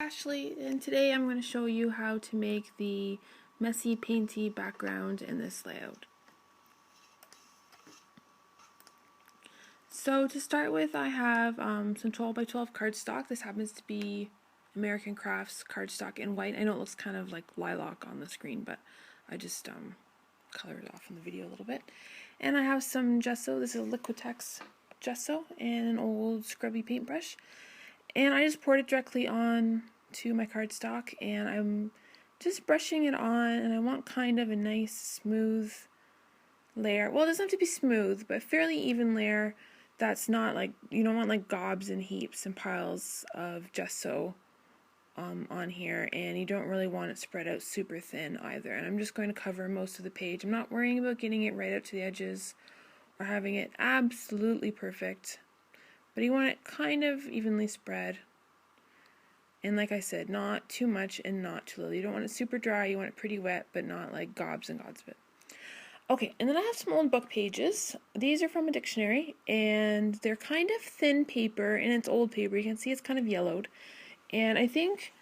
Ashley, and today I'm going to show you how to make the messy painty background in this layout. So to start with, I have some 12 by 12 cardstock. This happens to be American Crafts cardstock in white. I know it looks kind of like lilac on the screen, but I just colored it off in the video a little bit. And I have some gesso. This is a Liquitex gesso and an old scrubby paintbrush. And I just poured it directly on to my cardstock, and I'm just brushing it on, and I want kind of a nice smooth layer. Well, it doesn't have to be smooth, but fairly even layer that's not like, you don't want like gobs and heaps and piles of gesso on here, and you don't really want it spread out super thin either. And I'm just going to cover most of the page. I'm not worrying about getting it right up to the edges or having it absolutely perfect, but you want it kind of evenly spread. And like I said, not too much and not too little. You don't want it super dry, you want it pretty wet, but not like gobs and gobs of it. Okay, and then I have some old book pages. These are from a dictionary, and they're kind of thin paper, and it's old paper. You can see it's kind of yellowed. And I think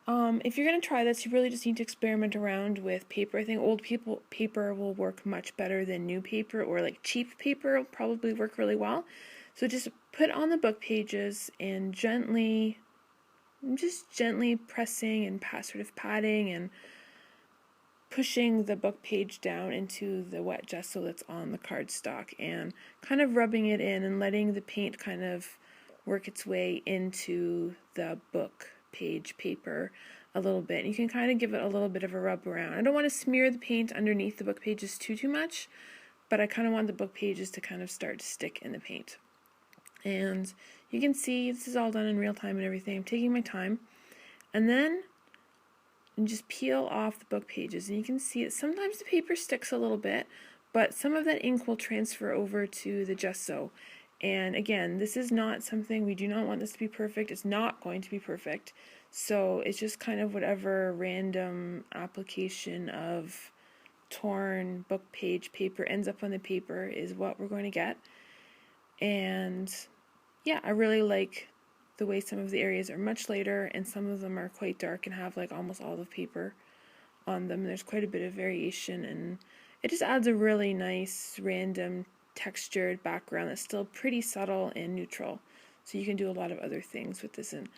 if you're going to try this, you really just need to experiment around with paper. I think old paper will work much better than new paper, or like cheap paper will probably work really well. So just put on the book pages and just gently pressing and sort of patting and pushing the book page down into the wet gesso that's on the cardstock, and kind of rubbing it in and letting the paint kind of work its way into the book page paper a little bit. You can kind of give it a little bit of a rub around. I don't want to smear the paint underneath the book pages too much, but I kind of want the book pages to kind of start to stick in the paint. And you can see this is all done in real time and everything. I'm taking my time. And then just peel off the book pages. And you can see that sometimes the paper sticks a little bit, but some of that ink will transfer over to the gesso. And again, this is not something, we do not want this to be perfect. It's not going to be perfect. So it's just kind of whatever random application of torn book page paper ends up on the paper is what we're going to get. And yeah, I really like the way some of the areas are much lighter and some of them are quite dark and have like almost all the paper on them. There's quite a bit of variation, and it just adds a really nice random textured background that's still pretty subtle and neutral. So you can do a lot of other things with this. And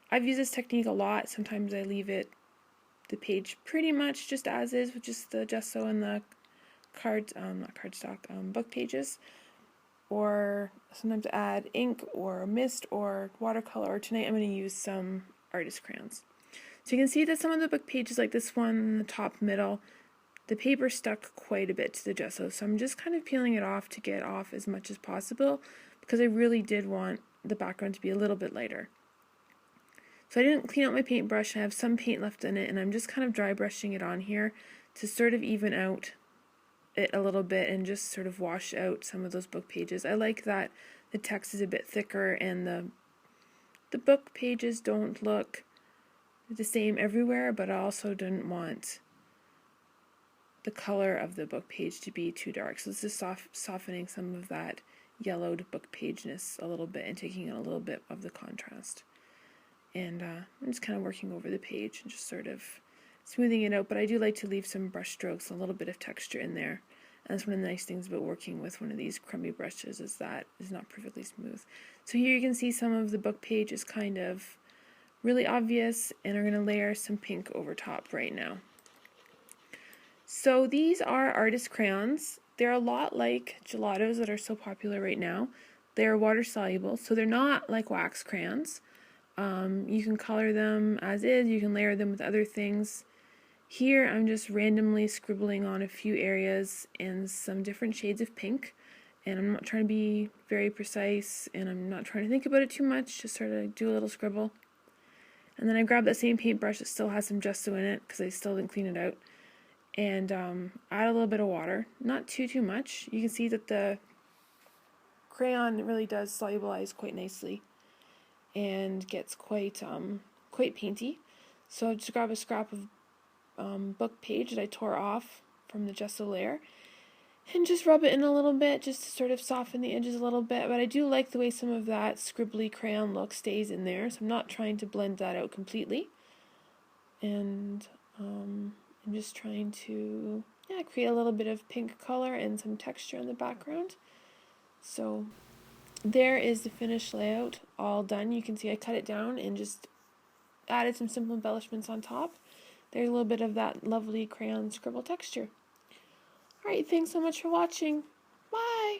I've used this technique a lot. Sometimes I leave the page pretty much just as is with just the gesso and the book pages. Or sometimes add ink or mist or watercolor, or tonight I'm going to use some artist crayons. So you can see that some of the book pages, like this one in the top middle, the paper stuck quite a bit to the gesso, so I'm just kind of peeling it off to get off as much as possible because I really did want the background to be a little bit lighter. So I didn't clean out my paintbrush. I have some paint left in it, and I'm just kind of dry brushing it on here to sort of even out it a little bit and just sort of wash out some of those book pages. I like that the text is a bit thicker and the book pages don't look the same everywhere, but I also didn't want the color of the book page to be too dark. So this is softening some of that yellowed book pageness a little bit and taking out a little bit of the contrast. And I'm just kind of working over the page and just sort of smoothing it out, but I do like to leave some brush strokes, a little bit of texture in there. And that's one of the nice things about working with one of these crummy brushes, is that it's not perfectly smooth. So here you can see some of the book page is kind of really obvious, and we're going to layer some pink over top right now. So these are artist crayons. They're a lot like gelatos that are so popular right now. They're water soluble, so they're not like wax crayons. You can color them as is, you can layer them with other things. Here I'm just randomly scribbling on a few areas in some different shades of pink, and I'm not trying to be very precise, and I'm not trying to think about it too much, just sort of do a little scribble. And then I grab that same paintbrush that still has some gesso in it because I still didn't clean it out, and add a little bit of water, not too much. You can see that the crayon really does solubilize quite nicely and gets quite painty. So just grab a scrap of book page that I tore off from the gesso layer and just rub it in a little bit just to sort of soften the edges a little bit. But I do like the way some of that scribbly crayon look stays in there, so I'm not trying to blend that out completely. and I'm just trying to create a little bit of pink color and some texture in the background. So there is the finished layout all done. You can see I cut it down and just added some simple embellishments on top. There's a little bit of that lovely crayon scribble texture. Alright, thanks so much for watching. Bye!